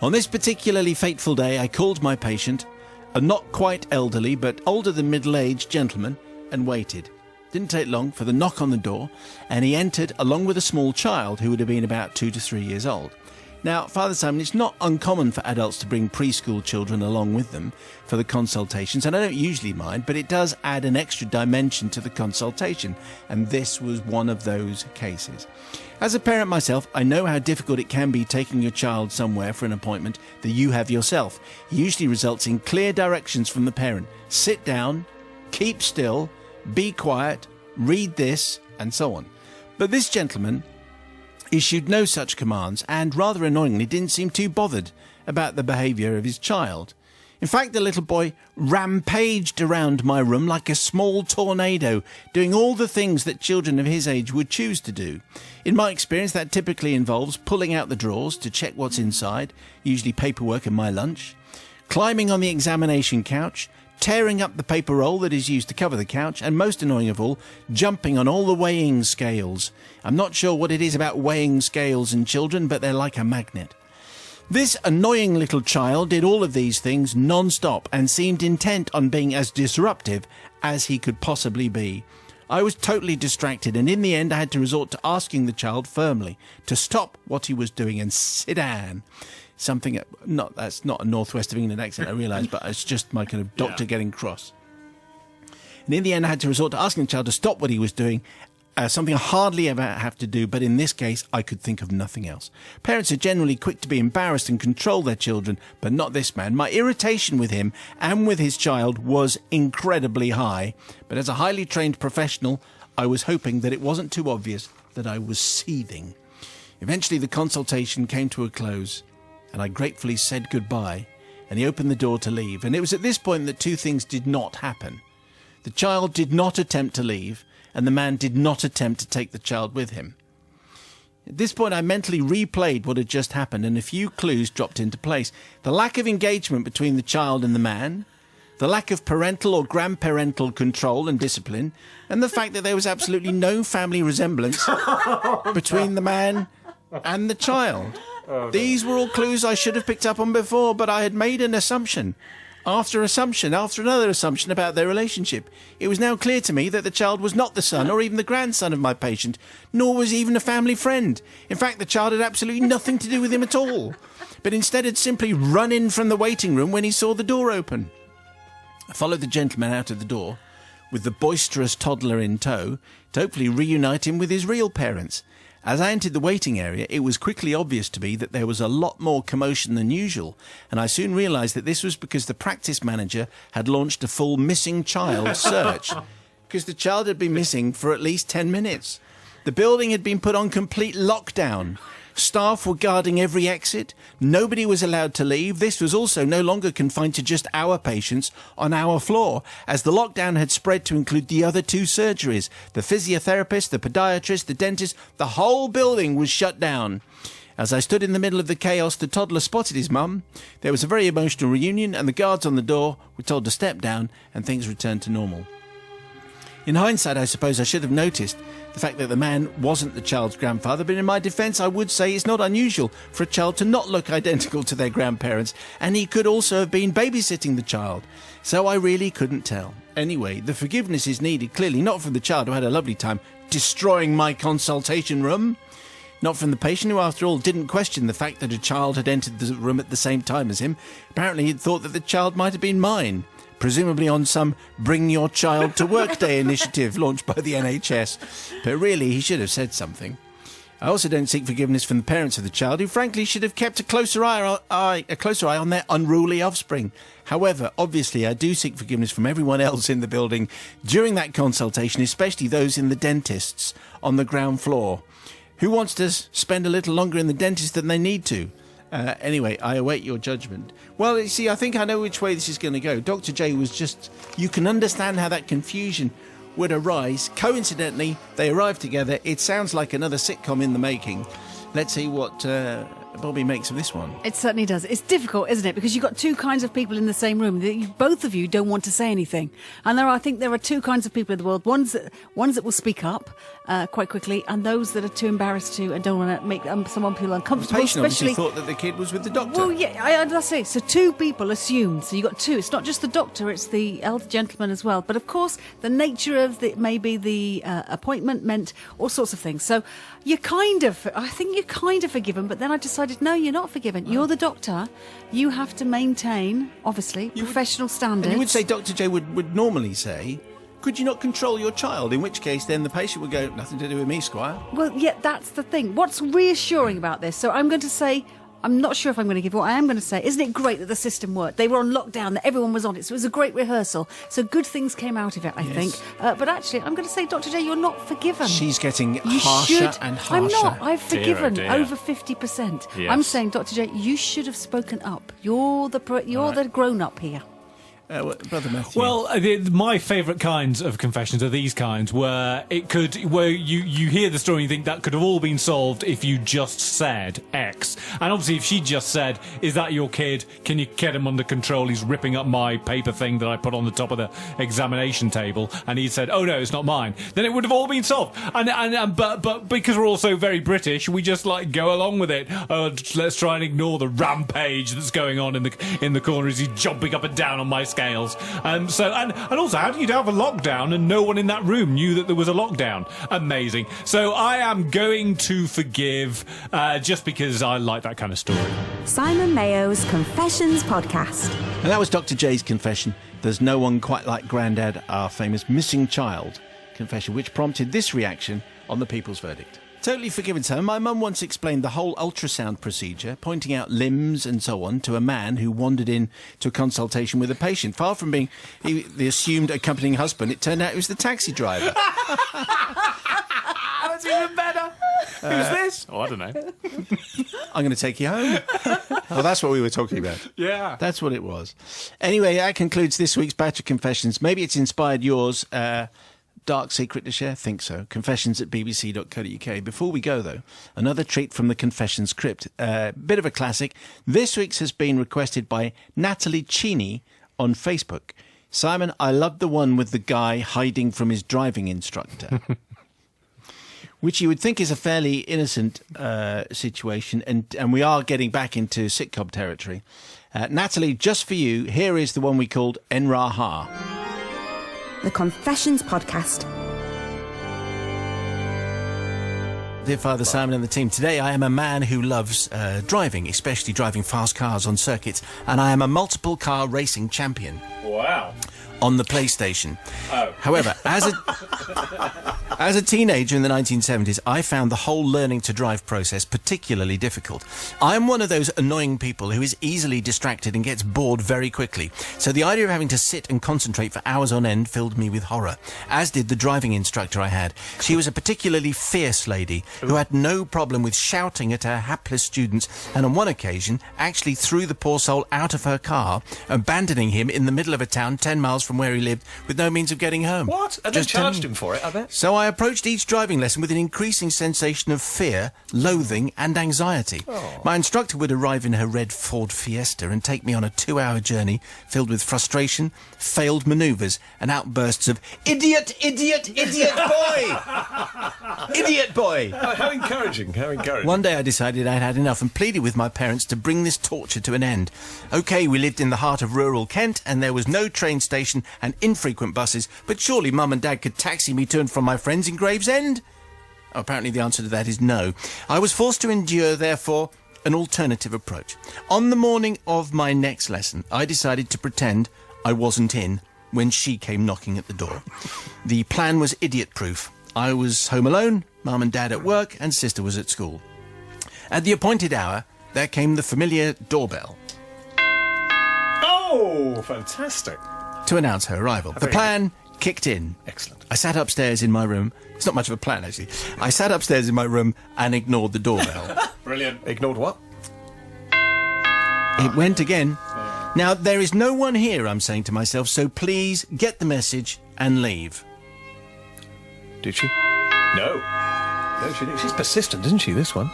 On this particularly fateful day, I called my patient, a not quite elderly but older than middle-aged gentleman, and waited. Didn't take long for the knock on the door, and he entered along with a small child who would have been about 2 to 3 years old. Now, Father Simon, it's not uncommon for adults to bring preschool children along with them for the consultations, and I don't usually mind, but it does add an extra dimension to the consultation, and this was one of those cases. As a parent myself, I know how difficult it can be taking your child somewhere for an appointment that you have yourself. It usually results in clear directions from the parent. Sit down, keep still, be quiet, read this, and so on. But this gentleman issued no such commands and, rather annoyingly, didn't seem too bothered about the behaviour of his child. In fact, the little boy rampaged around my room like a small tornado, doing all the things that children of his age would choose to do. In my experience, that typically involves pulling out the drawers to check what's inside, usually paperwork and my lunch, climbing on the examination couch, tearing up the paper roll that is used to cover the couch, and most annoying of all, jumping on all the weighing scales. I'm not sure what it is about weighing scales in children, but they're like a magnet. This annoying little child did all of these things non-stop and seemed intent on being as disruptive as he could possibly be. I was totally distracted, and in the end I had to resort to asking the child firmly to stop what he was doing and sit down. That's not a northwest of England accent, I realise, but it's just my kind of doctor getting cross. And in the end, I had to resort to asking the child to stop what he was doing Something I hardly ever have to do, but in this case, I could think of nothing else. Parents are generally quick to be embarrassed and control their children, but not this man. My irritation with him and with his child was incredibly high, but as a highly trained professional, I was hoping that it wasn't too obvious that I was seething. Eventually, the consultation came to a close, and I gratefully said goodbye, and he opened the door to leave. And it was at this point that two things did not happen. The child did not attempt to leave, and the man did not attempt to take the child with him. At this point, I mentally replayed what had just happened, and a few clues dropped into place. The lack of engagement between the child and the man, the lack of parental or grandparental control and discipline, and the fact that there was absolutely no family resemblance between the man and the child. These were all clues I should have picked up on before, but I had made an assumption after another assumption about their relationship. It was now clear to me that the child was not the son or even the grandson of my patient, nor was he even a family friend. In fact, the child had absolutely nothing to do with him at all, but instead had simply run in from the waiting room when he saw the door open. I followed the gentleman out of the door, with the boisterous toddler in tow, to hopefully reunite him with his real parents. As I entered the waiting area, it was quickly obvious to me that there was a lot more commotion than usual, and I soon realised that this was because the practice manager had launched a full missing child search, because the child had been missing for at least 10 minutes. The building had been put on complete lockdown. Staff were guarding every exit. Nobody was allowed to leave. This was also no longer confined to just our patients on our floor, as the lockdown had spread to include the other two surgeries, the physiotherapist, the podiatrist, the dentist. The whole building was shut down. As I stood in the middle of the chaos, the toddler spotted his mum. There was a very emotional reunion, and the guards on the door were told to step down, and things returned to normal. In hindsight, I suppose I should have noticed the fact that the man wasn't the child's grandfather, but in my defence, I would say it's not unusual for a child to not look identical to their grandparents, and he could also have been babysitting the child. So I really couldn't tell. Anyway, the forgiveness is needed, clearly not from the child who had a lovely time destroying my consultation room, not from the patient who, after all, didn't question the fact that a child had entered the room at the same time as him. Apparently he'd thought that the child might have been mine, presumably on some Bring Your Child to Work Day initiative launched by the NHS. But really, he should have said something. I also don't seek forgiveness from the parents of the child, who frankly should have kept a closer eye on their unruly offspring. However, obviously, I do seek forgiveness from everyone else in the building during that consultation, especially those in the dentists on the ground floor. Who wants to spend a little longer in the dentist than they need to? Anyway, I await your judgment. Well, you see, I think I know which way this is going to go. Dr. J was just... You can understand how that confusion would arise. Coincidentally, they arrived together. It sounds like another sitcom in the making. Let's see what Bobby makes of this one. It certainly does. It's difficult, isn't it? Because you've got two kinds of people in the same room. Both of you don't want to say anything. And I think there are two kinds of people in the world. Ones that will speak up quite quickly, and those that are too embarrassed to and don't want to make someone feel uncomfortable. The patient especially obviously thought that the kid was with the doctor. Well, yeah, I say. So two people assumed. So you've got two. It's not just the doctor, it's the elder gentleman as well. But of course, the nature of maybe the appointment meant all sorts of things. So I think you're kind of forgiven, but then I decided, no, you're not forgiven. You're the doctor. You have to maintain, obviously, professional standards. And you would say Dr. J would normally say, could you not control your child? In which case, then the patient would go, nothing to do with me, Squire. Well, yeah, that's the thing. What's reassuring about this? So I'm going to say, I'm not sure if I'm going to give what I am going to say. Isn't it great that the system worked? They were on lockdown, that everyone was on it. So it was a great rehearsal. So good things came out of it, I think. But actually, I'm going to say, Dr. J, you're not forgiven. She's getting harsher and harsher. I'm not. I've forgiven dear. over 50%. Yes. I'm saying, Dr. J, you should have spoken up. You're the grown-up here. Brother Matthew. Well, my favourite kinds of confessions are these kinds where you hear the story and you think that could have all been solved if you just said X. And obviously if she just said, is that your kid? Can you get him under control? He's ripping up my paper thing that I put on the top of the examination table. And he said, oh no, it's not mine. Then it would have all been solved. But because we're all so very British, we just go along with it. Let's try and ignore the rampage that's going on in the corner as he's jumping up and down on my scales. And also, how do you have a lockdown and no one in that room knew that there was a lockdown? Amazing. So I am going to forgive just because I like that kind of story. Simon Mayo's Confessions Podcast. And that was Dr. J's confession. There's no one quite like Grandad, our famous missing child, confession, which prompted this reaction on the People's Verdict. Totally forgiven, Simon. My mum once explained the whole ultrasound procedure, pointing out limbs and so on, to a man who wandered in to a consultation with a patient. Far from being the assumed accompanying husband, it turned out it was the taxi driver. That's even better. Who's this? Oh, I don't know. I'm going to take you home. Well, that's what we were talking about. Yeah. That's what it was. Anyway, that concludes this week's batch of confessions. Maybe it's inspired yours. Dark secret to share? Think so. confessions@bbc.co.uk. Before we go, though, another treat from the Confessions Crypt. Bit of a classic. This week's has been requested by Natalie Cheney on Facebook. Simon, I love the one with the guy hiding from his driving instructor. Which you would think is a fairly innocent situation, and we are getting back into sitcom territory. Natalie, just for you, here is the one we called Enraha. The Confessions Podcast. Dear Father Simon and the team, today I am a man who loves driving, especially driving fast cars on circuits, and I am a multiple car racing champion. Wow. On the PlayStation. Oh. However, as a teenager in the 1970s, I found the whole learning to drive process particularly difficult. I'm one of those annoying people who is easily distracted and gets bored very quickly. So the idea of having to sit and concentrate for hours on end filled me with horror, as did the driving instructor I had. She was a particularly fierce lady who had no problem with shouting at her hapless students, and on one occasion actually threw the poor soul out of her car, abandoning him in the middle of a town 10 miles from where he lived with no means of getting home. What? And they charged him for it, I bet. So I approached each driving lesson with an increasing sensation of fear, loathing and anxiety. Oh. My instructor would arrive in her red Ford Fiesta and take me on a 2-hour journey filled with frustration, failed manoeuvres and outbursts of idiot, idiot, idiot boy! Idiot boy! Oh, how encouraging, how encouraging. One day I decided I'd had enough and pleaded with my parents to bring this torture to an end. OK, we lived in the heart of rural Kent and there was no train station and infrequent buses, but surely Mum and Dad could taxi me to and from my friends in Gravesend? Oh, apparently the answer to that is no. I was forced to endure, therefore, an alternative approach. On the morning of my next lesson, I decided to pretend I wasn't in when she came knocking at the door. The plan was idiot-proof. I was home alone, Mum and Dad at work, and Sister was at school. At the appointed hour, there came the familiar doorbell. Oh, fantastic. To announce her arrival. The plan kicked in. Excellent. I sat upstairs in my room. It's not much of a plan, actually. I sat upstairs in my room and ignored the doorbell. Brilliant. Ignored what? It went again. Now, there is no one here, I'm saying to myself, so please get the message and leave. Did she? No. No, she didn't. She's persistent, isn't she, this one?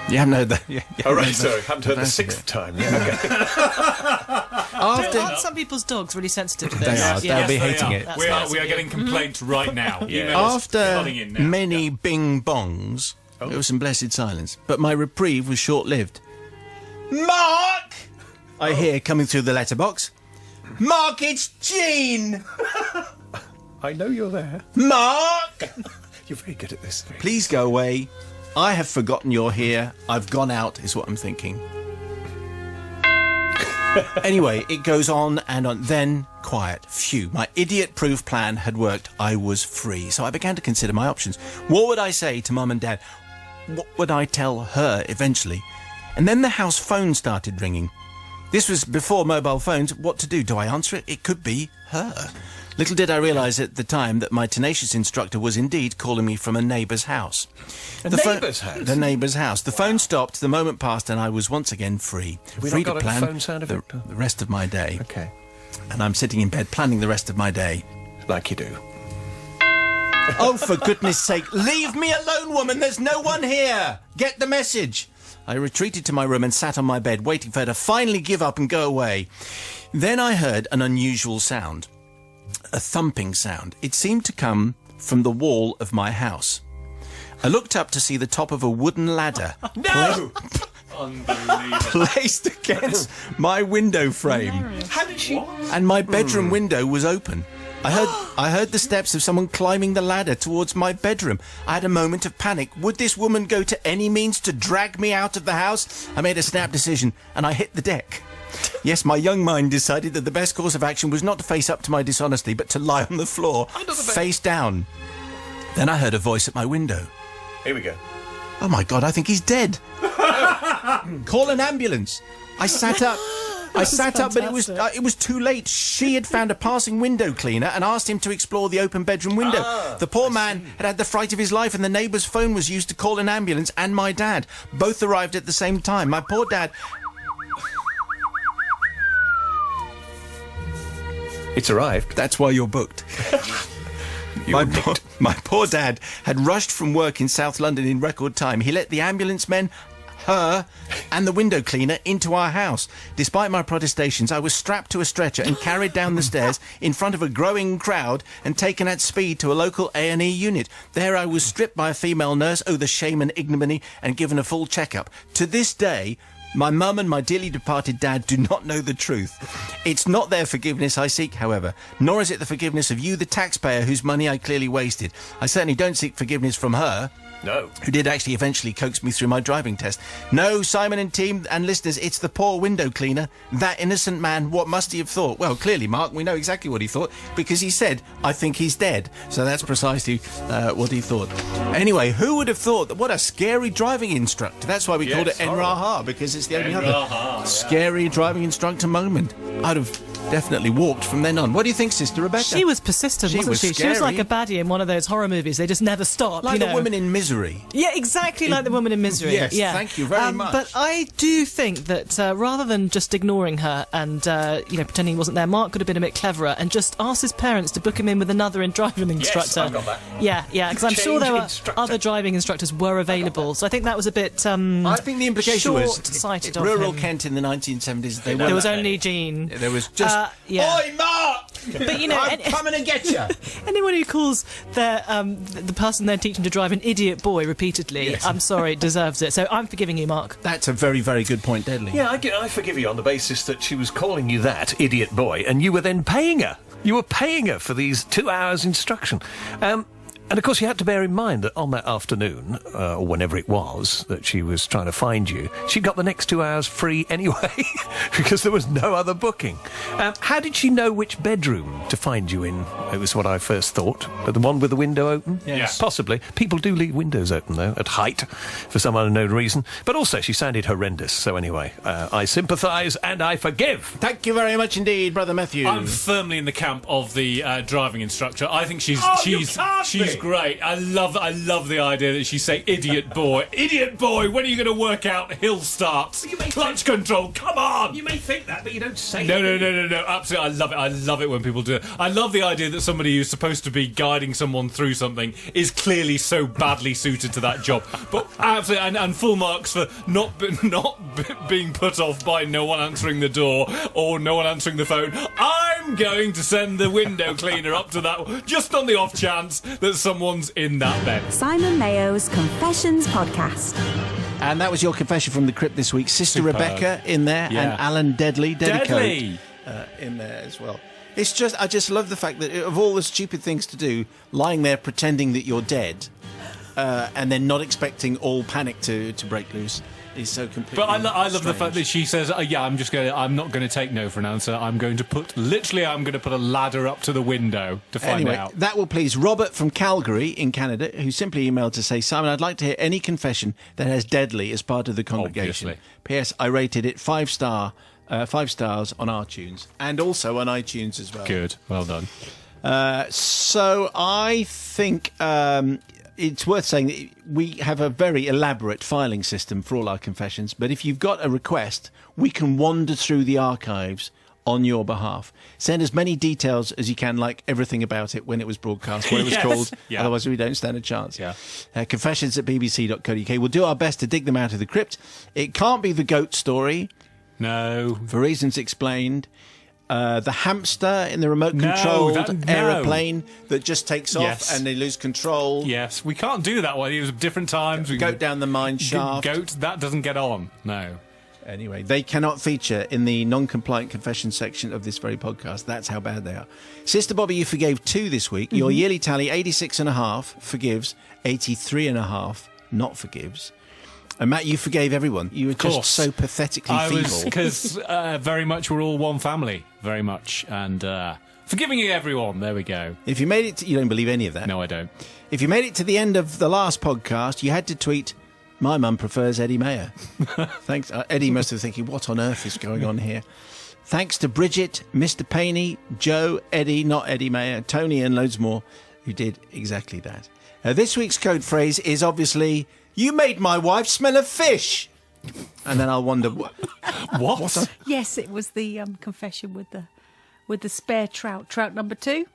You haven't heard that. Oh, right, sorry. Haven't heard the sixth time. Yeah, okay. Aren't some people's dogs really sensitive to this? They are. They'll be hating it. We are getting complaints right now. Yeah. After flooding in now. many bing-bongs, there was some blessed silence. But my reprieve was short-lived. Mark! I hear coming through the letterbox. Mark, it's Jean! I know you're there. Mark! You're very good at this. Please go away. I have forgotten you're here. I've gone out, is what I'm thinking. Anyway, it goes on and on. Then, quiet. Phew. My idiot-proof plan had worked. I was free. So I began to consider my options. What would I say to Mum and Dad? What would I tell her eventually? And then the house phone started ringing. This was before mobile phones. What to do? Do I answer it? It could be her. Little did I realise at the time that my tenacious instructor was indeed calling me from a neighbour's house. A neighbour's house? The neighbour's house. The phone stopped, the moment passed, and I was once again free. we free not to got a plan phone sound effect? the rest of my day. Okay. And I'm sitting in bed planning the rest of my day. Like you do. Oh, for goodness sake, leave me alone, woman! There's no one here! Get the message! I retreated to my room and sat on my bed, waiting for her to finally give up and go away. Then I heard an unusual sound. A thumping sound. It seemed to come from the wall of my house. I looked up to see the top of a wooden ladder placed against my window frame. How did she... And my bedroom window was open. I heard the steps of someone climbing the ladder towards my bedroom. I had a moment of panic. Would this woman go to any means to drag me out of the house? I made a snap decision and I hit the deck. Yes, my young mind decided that the best course of action was not to face up to my dishonesty, but to lie on the floor, face down. Then I heard a voice at my window. Here we go. Oh my God, I think he's dead. Call an ambulance. I sat up. But it was too late. She had found a passing window cleaner and asked him to explore the open bedroom window. The poor man had the fright of his life, and the neighbour's phone was used to call an ambulance and my dad. Both arrived at the same time. My poor dad... It's arrived. That's why you're booked. My poor dad had rushed from work in South London in record time. He let the ambulance men, her, and the window cleaner into our house. Despite my protestations, I was strapped to a stretcher and carried down the stairs in front of a growing crowd and taken at speed to a local A&E unit. There I was stripped by a female nurse, the shame and ignominy, and given a full checkup. To this day, my mum and my dearly departed dad do not know the truth. It's not their forgiveness I seek, however, nor is it the forgiveness of you, the taxpayer, whose money I clearly wasted. I certainly don't seek forgiveness from her. No. Who did actually eventually coax me through my driving test. No, Simon and team and listeners, it's the poor window cleaner. That innocent man, what must he have thought? Well, clearly, Mark, we know exactly what he thought, because he said, I think he's dead. So that's precisely what he thought. Anyway, who would have thought that? What a scary driving instructor. That's why we called it Enraha, because it's the only other scary driving instructor moment. I'd have definitely walked from then on. What do you think, Sister Rebecca? She was persistent, wasn't she? She was like a baddie in one of those horror movies. They just never stop. Like the woman in Misery. Yeah, exactly like the woman in Misery. Yes, yeah. Thank you very much. But I do think that rather than just ignoring her and pretending he wasn't there, Mark could have been a bit cleverer and just asked his parents to book him in with another driving instructor. Yes, I got that. Yeah, because I'm sure there were other driving instructors were available. So I think that was a bit I think the implication was short-sighted of rural him. Kent in the 1970s. There was only Jean. There was just Oi, Mark! But I'm coming to get you. Anyone who calls their the person they're teaching to drive an idiot boy repeatedly, Yes. I'm sorry, deserves it. So I'm forgiving you, Mark. That's a very, very good point, Deadly. Yeah, I forgive you on the basis that she was calling you that, idiot boy, and you were then paying her. You were paying her for these 2 hours instruction. And of course, you had to bear in mind that on that afternoon, or whenever it was, that she was trying to find you, she got the next 2 hours free anyway, because there was no other booking. How did she know which bedroom to find you in? It was what I first thought. But the one with the window open? Yes. Possibly. People do leave windows open, though, at height, for some unknown reason. But also, she sounded horrendous. So anyway, I sympathise and I forgive. Thank you very much indeed, Brother Matthew. I'm firmly in the camp of the driving instructor. I think she's great. I love the idea that she say idiot boy. Idiot boy, when are you going to work out hill starts? Clutch control, come on! You may think that, but you don't say No, absolutely. I love it. I love it when people do it. I love the idea that somebody who's supposed to be guiding someone through something is clearly so badly suited to that job. But absolutely, and full marks for not being put off by no one answering the door or no one answering the phone. I'm going to send the window cleaner up to that, just on the off chance that someone's in that bed. Simon Mayo's Confessions Podcast. And that was your confession from the crypt this week. Sister Superb. Rebecca in there, Yeah. and Alan Deadly Deadly! in there as well. It's just, I just love the fact that of all the stupid things to do, lying there pretending that you're dead, and then not expecting all panic to break loose, is so completely. But I love the strange. fact that she says, I'm not going to take no for an answer. I'm going to put a ladder up to the window to find Anyway, out. that will please Robert from Calgary in Canada, who simply emailed to say, Simon, I'd like to hear any confession that has Deadly as part of the congregation. Obviously. P.S. I rated it 5 stars on iTunes and also on iTunes as well. Good, well done. So I think it's worth saying that we have a very elaborate filing system for all our confessions, but if you've got a request, we can wander through the archives on your behalf. Send as many details as you can, like everything about it, when it was broadcast, what it was Yes. called, Yeah. otherwise we don't stand a chance. Yeah. Confessions at bbc.co.uk. We'll do our best to dig them out of the crypt. It can't be the goat story, No. for reasons explained. The hamster in the remote-controlled aeroplane that just takes off Yes. and they lose control. Yes, we can't do that one. It was different times. Goat down the mine shaft. Goat, that doesn't get on. No. Anyway, they cannot feature in the non-compliant confession section of this very podcast. That's how bad they are. Sister Bobby, you forgave 2 this week. Your yearly tally, 86.5, forgives. 83.5, not forgives. And Matt, you forgave everyone. You were just course. so pathetically feeble. Because very much we're all one family, very much. And forgiving everyone, there we go. If you made it you don't believe any of that. No, I don't. If you made it to the end of the last podcast, you had to tweet, "My mum prefers Eddie Mayo." Thanks. Eddie must have thinking, what on earth is going on here? Thanks to Bridget, Mr. Paney, Joe, Eddie, not Eddie Mayo, Tony and loads more who did exactly that. This week's code phrase is obviously, "You made my wife smell of fish." And then I'll wonder, What? Yes, it was the confession with the spare trout number 2.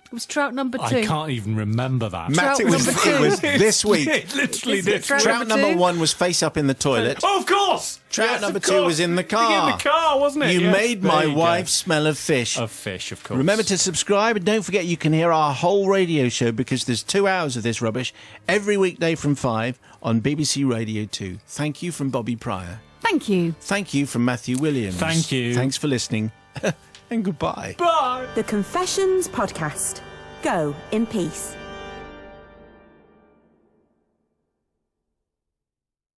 It was trout number 2. I can't even remember that. Matt, Trout it was this week. It literally Is it did. trout Trout number two? 1 was face up in the toilet. Oh, of course! Trout Yes, number of 2 course. was in the car. In the car, wasn't it? You Yes, made there my you go. wife smell of fish. Of fish, of course. Remember to subscribe, and don't forget you can hear our whole radio show, because there's 2 hours of this rubbish every weekday from 5 on BBC Radio 2. Thank you from Bobby Pryor. Thank you. Thank you from Matthew Williams. Thank you. Thanks for listening. And goodbye. Bye! The Confessions Podcast. Go in peace.